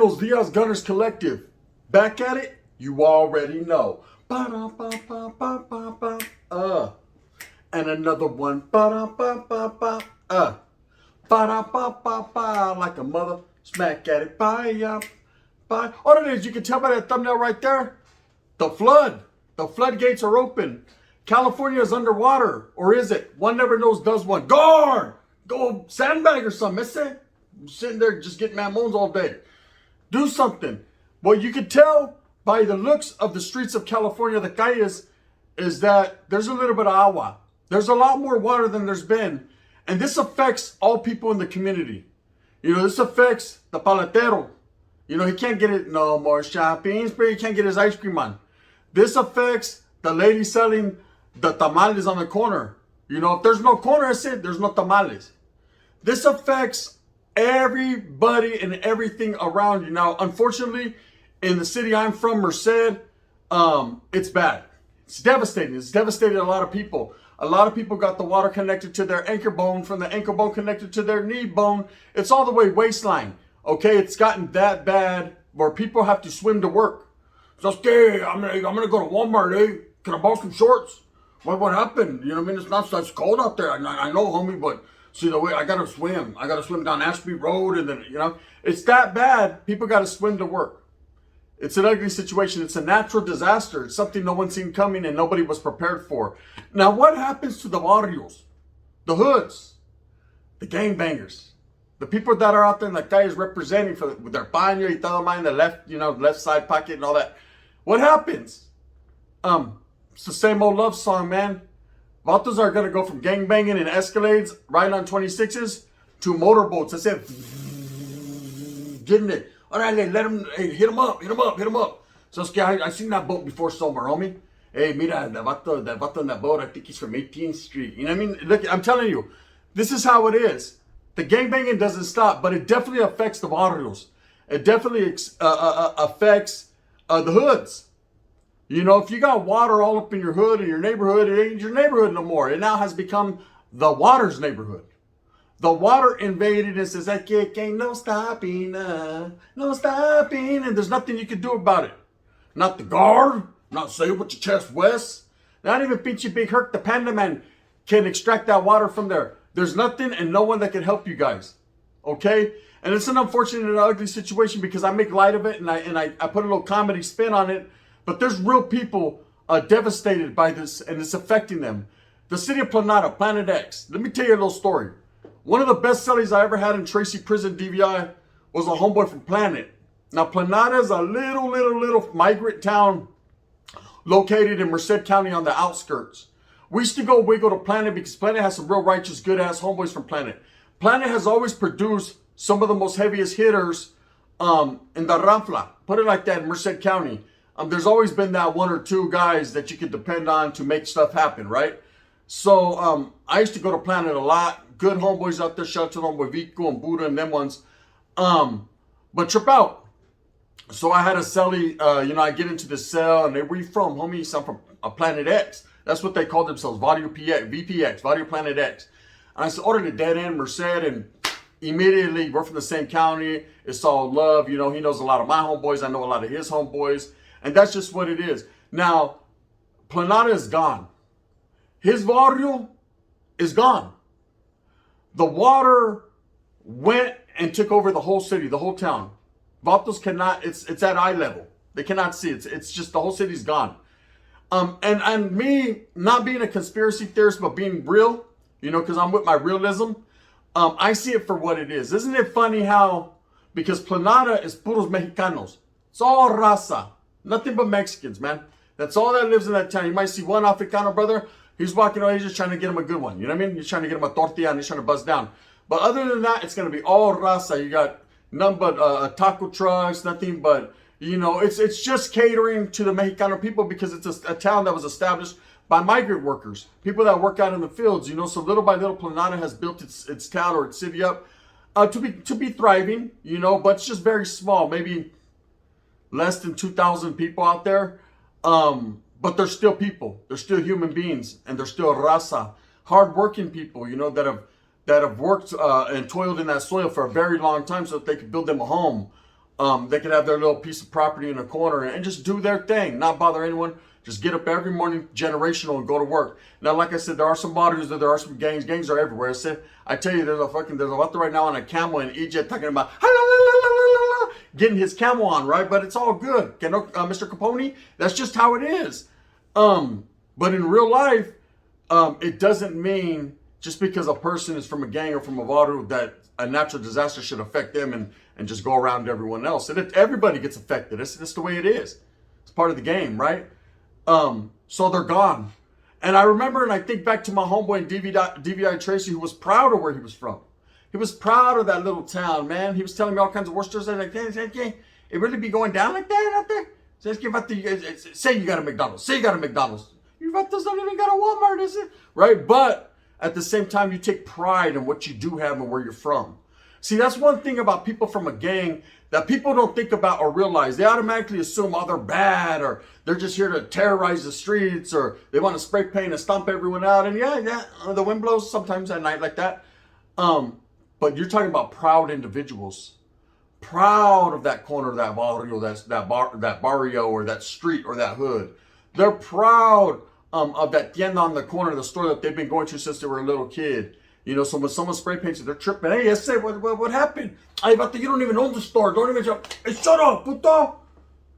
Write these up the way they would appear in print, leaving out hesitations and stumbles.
Buenos Dias Gunners Collective. Back at it? You already know. Ba-da-ba-ba-ba-ba-ba. And another one. Ba-da-ba-ba-ba. Ba-da-ba-ba-ba. Like a mother. Smack at it. Bye. Bye. All it is, you can tell by that thumbnail right there. The flood. The floodgates are open. California is underwater. Or is it? One never knows, does one. Guard! Go sandbag or something. Miss it? I'm sitting there just getting mad moans all day. Do something. What you can tell by the looks of the streets of California, the calles, is that there's a little bit of agua. There's a lot more water than there's been. And this affects all people in the community. You know, this affects the paletero. You know, he can't get it no more shopping, but he can't get his ice cream on. This affects the lady selling the tamales on the corner. You know, if there's no corner, that's it. There's no tamales. This affects everybody and everything around you. Now, unfortunately, in the city I'm from, Merced, it's bad. It's devastating. It's devastated a lot of people. A lot of people got the water connected to their ankle bone, from the ankle bone connected to their knee bone. It's all the way waistline. Okay, it's gotten that bad where people have to swim to work. So, okay, I'm gonna go to Walmart, eh? Can I borrow some shorts? What happened? You know what I mean? It's not such cold out there. I know, homie, but see the way I gotta swim. I gotta swim down Ashby Road, and then, you know, it's that bad. People gotta swim to work. It's an ugly situation. It's a natural disaster. It's something no one's seen coming and nobody was prepared for. Now, what happens to the barrios, the hoods, the gangbangers, the people that are out there in the calles representing with their baño y todo in the left, you know, left side pocket and all that? What happens? It's the same old love song, man. Vatos are going to go from gangbanging and Escalades, riding on 26s, to motorboats. I said, getting it. All right, let them, hey, hit them up. So, I seen that boat before somewhere, homie. Hey, mira, that vato on that boat, I think he's from 18th Street. You know what I mean? Look, I'm telling you, this is how it is. The gangbanging doesn't stop, but it definitely affects the barrios. It definitely affects the hoods. You know, if you got water all up in your hood or your neighborhood, it ain't your neighborhood no more. It now has become the water's neighborhood. The water invaded and says, ain't no stopping, no stopping. And there's nothing you can do about it. Not the guard, not say with your chest west. Not even Pinchy Big Herc, the Panda Man, can extract that water from there. There's nothing and no one that can help you guys. Okay? And it's an unfortunate and ugly situation because I make light of it and I put a little comedy spin on it. But there's real people devastated by this, and it's affecting them. The city of Planada, Planet X. Let me tell you a little story. One of the best sellers I ever had in Tracy Prison, DVI, was a homeboy from Planet. Now, Planada is a little migrant town located in Merced County on the outskirts. We used to go wiggle to Planet because Planet has some real righteous, good-ass homeboys from Planet. Planet has always produced some of the most heaviest hitters in the Ranfla. Put it like that, in Merced County. There's always been that one or two guys that you can depend on to make stuff happen, right? So I used to go to Planet a lot. Good homeboys out there. Shout out to them with Vico and Buddha and them ones. But trip out. So I had a cellie, you know, I get into the cell and they, where you from, homie? I'm from Planet X. That's what they call themselves, VPX, Vadio Planet X. And I said, ordered a dead end, Merced, and immediately, we're from the same county. It's all love. You know, he knows a lot of my homeboys. I know a lot of his homeboys. And that's just what it is. Now, Planada is gone. His barrio is gone. The water went and took over the whole city, the whole town. Vatos cannot, it's at eye level. They cannot see it. It's just the whole city's gone. And me not being a conspiracy theorist, but being real, you know, because I'm with my realism, I see it for what it is. Isn't it funny how, because Planada is puros Mexicanos. It's all raza. Nothing but Mexicans, man. That's all that lives in that town. You might see one Africano brother. He's walking away. He's just trying to get him a good one. You know what I mean? He's trying to get him a tortilla and he's trying to buzz down. But other than that, it's going to be all raza. You got none but taco trucks, nothing but, you know, it's just catering to the Mexicano people because it's a town that was established by migrant workers, people that work out in the fields, you know. So little by little, Planada has built its town or its city up to be thriving, you know, but it's just very small, maybe less than 2,000 people out there. But they're still people. They're still human beings, and they're still raza, hardworking people, you know, that have worked and toiled in that soil for a very long time so that they could build them a home. They could have their little piece of property in a corner and just do their thing, not bother anyone. Just get up every morning, generational, and go to work. Now, like I said, there are some barrios, there are some gangs. Gangs are everywhere. I tell you, there's a vato right now on a camel in Egypt talking about getting his camel on, right? But it's all good. Mr. Capone, that's just how it is. But in real life, it doesn't mean just because a person is from a gang or from a vato that a natural disaster should affect them and just go around to everyone else. Everybody gets affected. It's the way it is. It's part of the game, right? So they're gone. And I remember, and I think back to my homeboy DVI Tracy, who was proud of where he was from. He was proud of that little town, man. He was telling me all kinds of war stories. Like, it really be going down like that out there? Say you got a McDonald's. Say you got a McDonald's. You vatos don't even got a Walmart, is it? Right? But at the same time, you take pride in what you do have and where you're from. See, that's one thing about people from a gang that people don't think about or realize. They automatically assume, oh, they're bad, or they're just here to terrorize the streets, or they want to spray paint and stomp everyone out. And yeah, the wind blows sometimes at night like that. But you're talking about proud individuals, proud of that corner, that barrio, that barrio, or that street, or that hood. They're proud of that tienda on the corner of the store that they've been going to since they were a little kid. You know, so when someone spray paints it, they're tripping. Hey, I say, what happened? Hey, but you don't even own the store. Don't even jump. Hey, shut up, puto.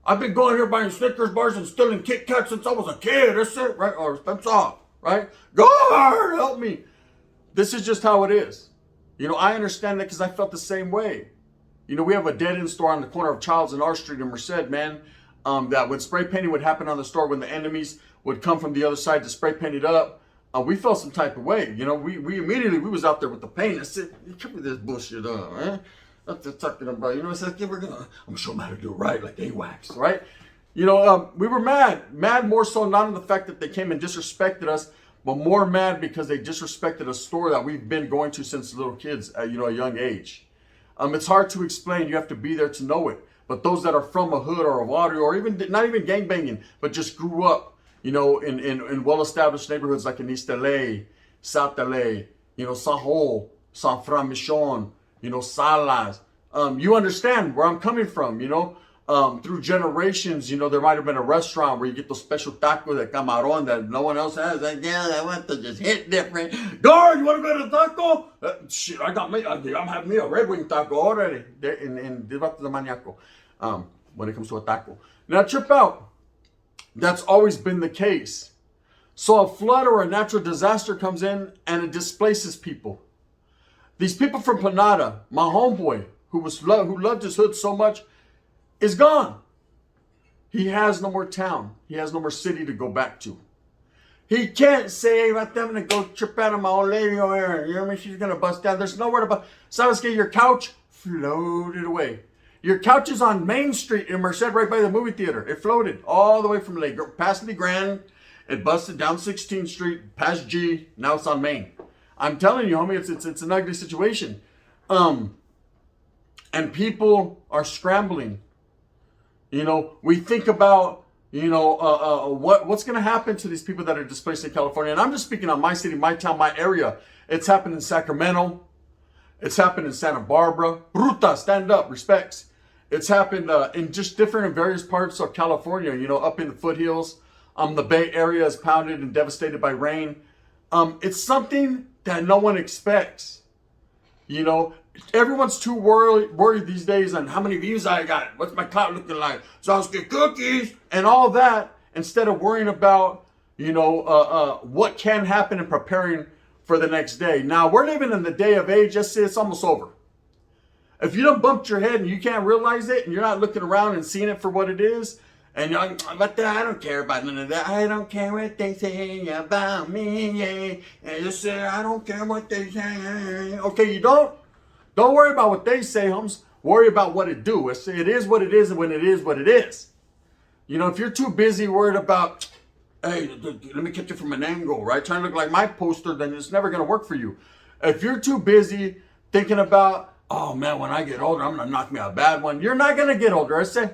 I've been going here buying Snickers bars and stealing Kit Kats since I was a kid. That's it, right? Or that's off, right? God, help me. This is just how it is. You know, I understand that because I felt the same way. You know, we have a dead-end store on the corner of Childs and R Street in Merced, man. That when spray painting would happen on the store, when the enemies would come from the other side to spray paint it up, we felt some type of way. You know, we immediately, we was out there with the paint. I said, cover this bullshit up, man. That's what talking about. You know, I said, I'm gonna show them how to do it right, like AWACS, right? You know, we were mad more so not on the fact that they came and disrespected us, but more mad because they disrespected a store that we've been going to since little kids at, you know, a young age. It's hard to explain. You have to be there to know it. But those that are from a hood or a barrio, or even not even gangbanging, but just grew up, you know, in well-established neighborhoods like in East LA, South LA, you know, San Jose, San Fran Michon, you know, Salas. You understand where I'm coming from, you know. Through generations, you know, there might have been a restaurant where you get those special tacos de camarón that no one else has. Like, yeah, I want to just hit different. Guard, you want to go to the taco? Shit, I'm having me a Red Wing taco already. In the maniaco. When it comes to a taco. Now, trip out. That's always been the case. So a flood or a natural disaster comes in and it displaces people. These people from Planada, my homeboy, who loved his hood so much, is gone. He has no more town. He has no more city to go back to. He can't say, I'm going to go trip out on my old lady over here. You know what I mean? She's going to bust down. There's nowhere to bust. Sabes que your couch floated away. Your couch is on Main Street in Merced, right by the movie theater. It floated all the way from past the Grand. It busted down 16th Street, past G. Now it's on Main. I'm telling you, homie, it's an ugly situation. And people are scrambling. You know, we think about, you know, what's going to happen to these people that are displaced in California. And I'm just speaking on my city, my town, my area. It's happened in Sacramento. It's happened in Santa Barbara. Bruta, stand up, respects. It's happened in just different and various parts of California, you know, up in the foothills. The Bay Area is pounded and devastated by rain. It's something that no one expects. You know, everyone's too worried these days on how many views I got. What's my clout looking like? So I'll get cookies and all that instead of worrying about, you know, what can happen and preparing for the next day. Now, we're living in the day of age. Just say it's almost over. If you don't bump your head and you can't realize it and you're not looking around and seeing it for what it is, and you're like, but I don't care about none of that. I don't care what they say about me. Yeah. And you say, I don't care what they say. Okay, you don't? Don't worry about what they say, Holmes. Worry about what it do. It is what it is and when it is what it is. You know, if you're too busy worried about, hey, let me catch you from an angle, right? Trying to look like my poster, then it's never going to work for you. If you're too busy thinking about, oh man, when I get older, I'm going to knock me a bad one. You're not going to get older, I say.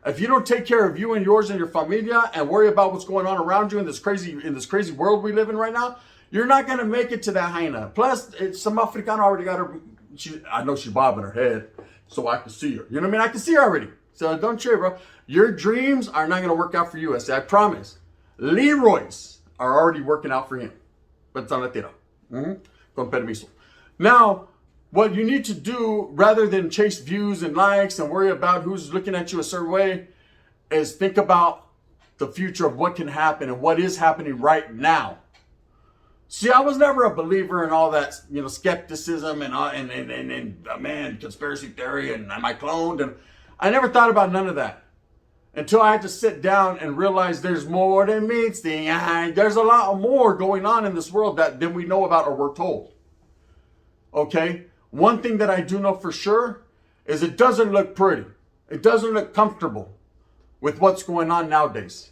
If you don't take care of you and yours and your familia and worry about what's going on around you in this crazy world we live in right now, you're not going to make it to that hyena. Plus, some Africana already got her, I know she's bobbing her head so I can see her. You know what I mean? I can see her already. So don't trip, bro. Your dreams are not going to work out for you. I promise. Leroy's are already working out for him. But la tira. Con permiso. Now, what you need to do, rather than chase views and likes and worry about who's looking at you a certain way, is think about the future of what can happen and what is happening right now. See, I was never a believer in all that, skepticism and conspiracy theory and am I cloned? And I never thought about none of that until I had to sit down and realize there's more than meets the eye. There's a lot more going on in this world than we know about or we're told. Okay? One thing that I do know for sure is it doesn't look pretty. It doesn't look comfortable with what's going on nowadays.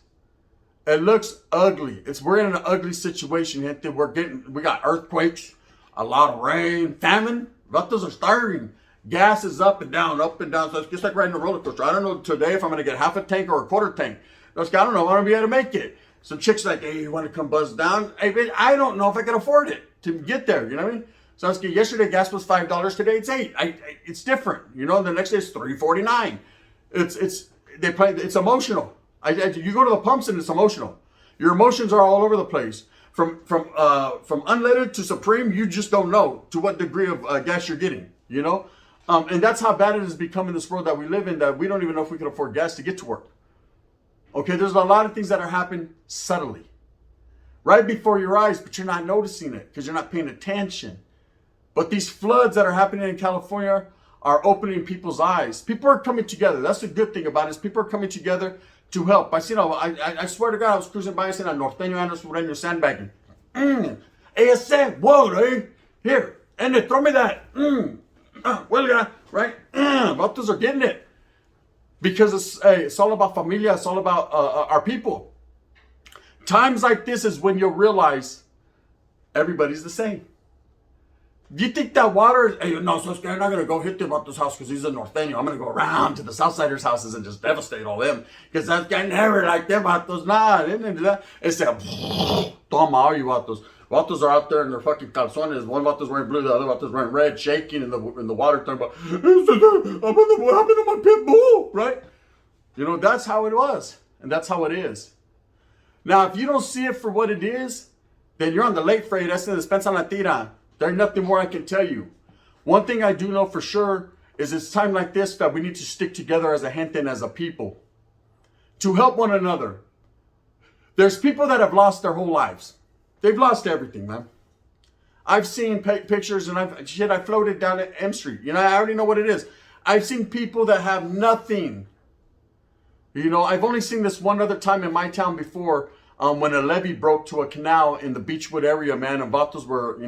It looks ugly. We're in an ugly situation, gente. We got earthquakes, a lot of rain, famine. Vatos are starving. Gas is up and down, up and down. So it's just like riding a roller coaster. I don't know today if I'm going to get half a tank or a quarter tank. I don't know if I'm going to be able to make it. Some chicks like, hey, you want to come buzz down? Hey, I don't know if I can afford it to get there. You know what I mean? So yesterday gas was $5. Today it's $8. It's different. The next day it's $3.49. It's emotional. You go to the pumps and it's emotional. Your emotions are all over the place. From unleaded to supreme, you just don't know to what degree of gas you're getting. And that's how bad it has become in this world that we live in, that we don't even know if we can afford gas to get to work. Okay, there's a lot of things that are happening subtly, right before your eyes, but you're not noticing it because you're not paying attention. But these floods that are happening in California are opening people's eyes. People are coming together. That's the good thing about it, is people are coming together to help. I swear to God, I was cruising by, I seen a norteño and a sureño sandbagging. Ella said, whoa, eh? Here, and throw me that. Well, right? Vatos are getting it. Because it's all about familia. It's all about our people. Times like this is when you'll realize everybody's the same. Do you think that water, no, so I'm not going to go hit the Vato's house because he's a norteño. I'm going to go around to the Southsiders' houses and just devastate all them. Because that guy never like them Vatos. Nah, they didn't do that. It's a, toma, all you Vatos. Vatos are out there in their fucking calzones. One Vato's wearing blue, the other Vato's wearing red, shaking in the water, talking about, what happened to my pit bull, right? That's how it was. And that's how it is. Now, if you don't see it for what it is, then you're on the late freight. That's the despensa la tira. There's nothing more I can tell you. One thing I do know for sure is it's time like this that we need to stick together as a gente and as a people to help one another. There's people that have lost their whole lives. They've lost everything, man. I've seen pictures and I floated down at M Street. I already know what it is. I've seen people that have nothing. I've only seen this one other time in my town before. When a levee broke to a canal in the Beechwood area, man, and vatos were,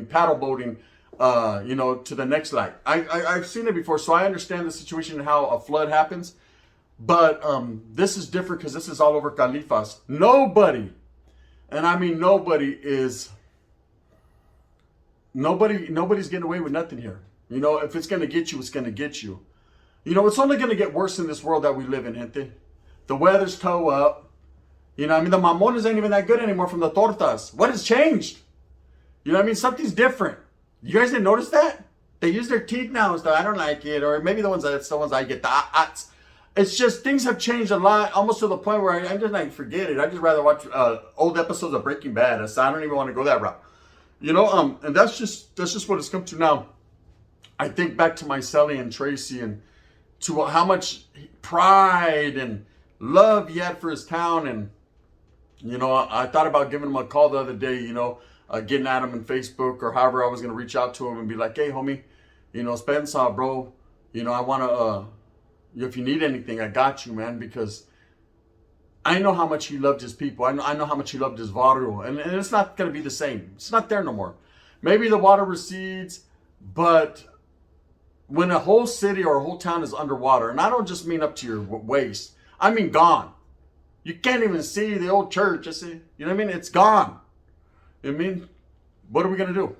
paddle boating, to the next light. I've seen it before, so I understand the situation and how a flood happens. But this is different because this is all over Califas. Nobody, and I mean nobody's getting away with nothing here. If it's going to get you, it's going to get you. It's only going to get worse in this world that we live in, gente. The weather's toe up. The mamones ain't even that good anymore from the tortas. What has changed? Something's different. You guys didn't notice that? They use their teeth now and stuff. I don't like it. Or maybe that's the ones I get. It's just things have changed a lot, almost to the point where I'm just like, forget it. I'd just rather watch old episodes of Breaking Bad. I don't even want to go that route. And that's just what it's come to now. I think back to my Sally and Tracy and to how much pride and love he had for his town. And I thought about giving him a call the other day, getting at him on Facebook or however I was going to reach out to him and be like, hey, homie, Spencer, bro, I want to, if you need anything, I got you, man, because I know how much he loved his people. I know how much he loved his barrio, and it's not going to be the same. It's not there no more. Maybe the water recedes, but when a whole city or a whole town is underwater, and I don't just mean up to your waist, I mean gone. You can't even see the old church. It's gone. What are we going to do?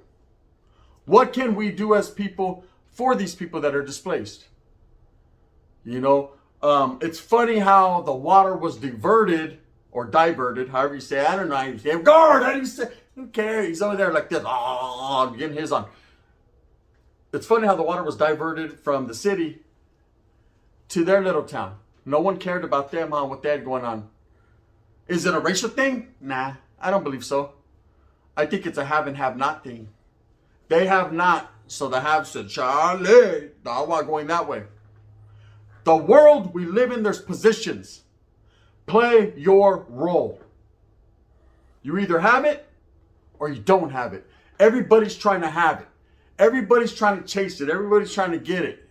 What can we do as people for these people that are displaced? It's funny how the water was diverted or diverted, however you say it. I don't know how you say it. Guard, how do you say? Who cares? He's over there like this. Oh, getting his on. it's funny how the water was diverted from the city to their little town. No one cared about them, huh? What they had going on. Is it a racial thing? Nah, I don't believe so. I think it's a have and have not thing. They have not, so the have said, Charlie, I want going that way. The world we live in, there's positions. Play your role. You either have it or you don't have it. Everybody's trying to have it. Everybody's trying to chase it. Everybody's trying to get it.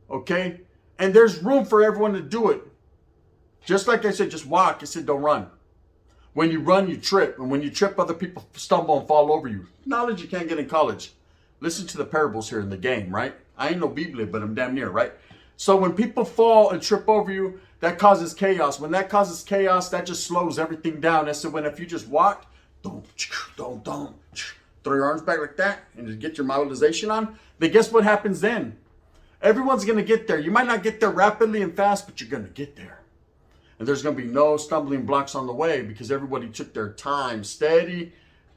Okay? And there's room for everyone to do it. Just like I said, just walk. I said, don't run. When you run, you trip. And when you trip, other people stumble and fall over you. Knowledge you can't get in college. Listen to the parables here in the game, right? I ain't no Bible, but I'm damn near, right? So when people fall and trip over you, that causes chaos. When that causes chaos, that just slows everything down. And so when if you just walk, don't, throw your arms back like that and just get your mobilization on, then guess what happens then? Everyone's going to get there. You might not get there rapidly and fast, but you're going to get there. And there's going to be no stumbling blocks on the way because everybody took their time. Steady,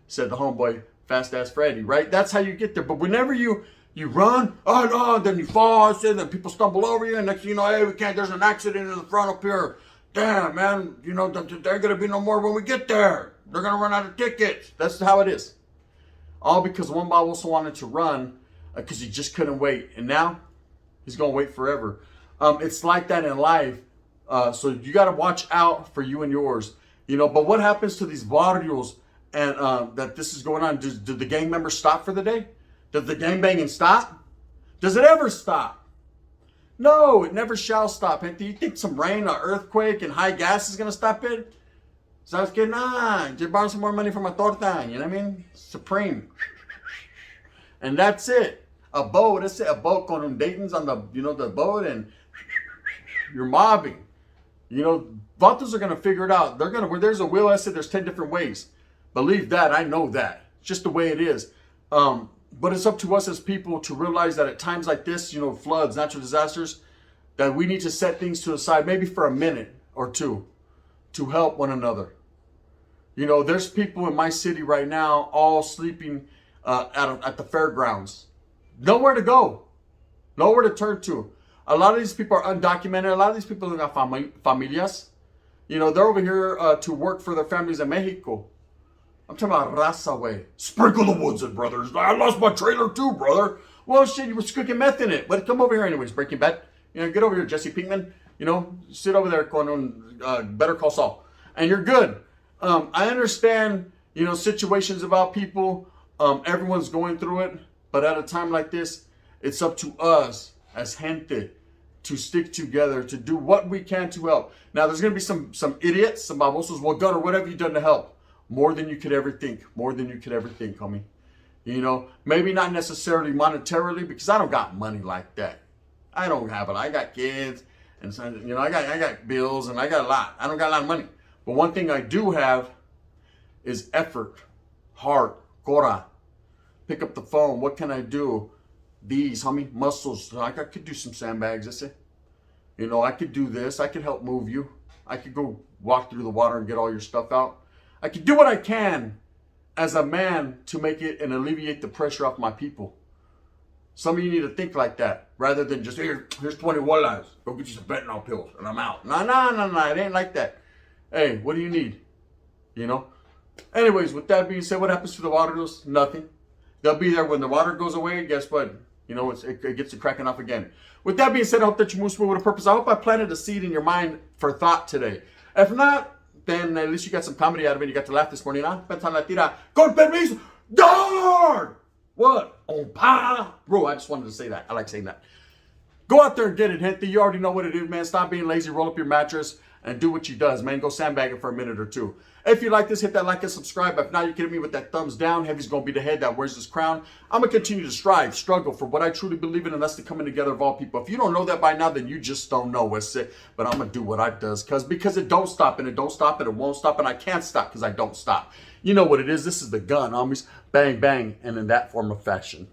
said the homeboy, fast ass Freddy, right? That's how you get there. But whenever you run, oh no, then you fall, and then people stumble over you, and next thing you know, hey, we can't, there's an accident in the front up here. Damn, man, you know, there ain't going to be no more when we get there. They're going to run out of tickets. That's how it is. All because one Bob also wanted to run because he just couldn't wait. And now he's going to wait forever. It's like that in life. So you got to watch out for you and yours, you know. But what happens to these barrios and that this is going on? Did the gang members stop for the day? Did the gang banging stop? Does it ever stop? No, it never shall stop. Do you think some rain or earthquake and high gas is going to stop it? Sabes que nah, just borrow some more money from a torta, you know what I mean? Supreme. And that's it. A boat, that's it. A boat con un Dayton's on the, you know, the boat, and you're mobbing. You know, vatos are going to figure it out. They're going to, where there's a will, I said there's 10 different ways. Believe that. I know that. It's just the way it is. But it's up to us as people to realize that at times like this, you know, floods, natural disasters, that we need to set things to the side, maybe for a minute or two, to help one another. You know, there's people in my city right now all sleeping at the fairgrounds. Nowhere to go. Nowhere to turn to. A lot of these people are undocumented. A lot of these people have familias. You know, they're over here to work for their families in Mexico. I'm talking about raza way. Sprinkle the woods in, brothers. I lost my trailer too, brother. Well, shit, you were cooking meth in it. But come over here anyways, Breaking Bad. You know, get over here, Jesse Pinkman. You know, sit over there con Better Call Saul. And you're good. I understand, you know, situations about people. Everyone's going through it. But at a time like this, it's up to us as gente to stick together, to do what we can to help. Now, there's going to be some idiots, some babosos, well, God, or whatever you've done to help. More than you could ever think. More than you could ever think, homie. You know, maybe not necessarily monetarily, because I don't got money like that. I don't have it. I got kids, and so, you know, I got bills, and I got a lot. I don't got a lot of money. But one thing I do have is effort, heart, cora. Pick up the phone. What can I do? These, homie, muscles. I could do some sandbags, I say. You know, I could do this. I could help move you. I could go walk through the water and get all your stuff out. I can do what I can as a man to make it and alleviate the pressure off my people. Some of you need to think like that rather than just, here's 20 walleyes. Go get you some fentanyl pills and I'm out. No. It ain't like that. Hey, what do you need? You know? Anyways, with that being said, what happens to the waters? Nothing. They'll be there when the water goes away. Guess what? You know, it gets to cracking off again. With that being said, I hope that you move with a purpose. I hope I planted a seed in your mind for thought today. If not, then at least you got some comedy out of it. You got to laugh this morning, huh? Pensan la tira. Con permiso. Guard! What? Oh, pa! Bro, I just wanted to say that. I like saying that. Go out there and get it, gente. You already know what it is, man. Stop being lazy. Roll up your mattress and do what you does, man. Go sandbag it for a minute or two. If you like this, hit that like and subscribe. If not, you can hit me with that thumbs down. Heavy's going to be the head that wears this crown. I'm going to continue to strive, struggle for what I truly believe in, and that's the coming together of all people. If you don't know that by now, then you just don't know what's it. But I'm going to do what I does because it don't stop, and it don't stop, and it won't stop, and I can't stop because I don't stop. You know what it is. This is the gun, homies. Bang, bang, and in that form of fashion.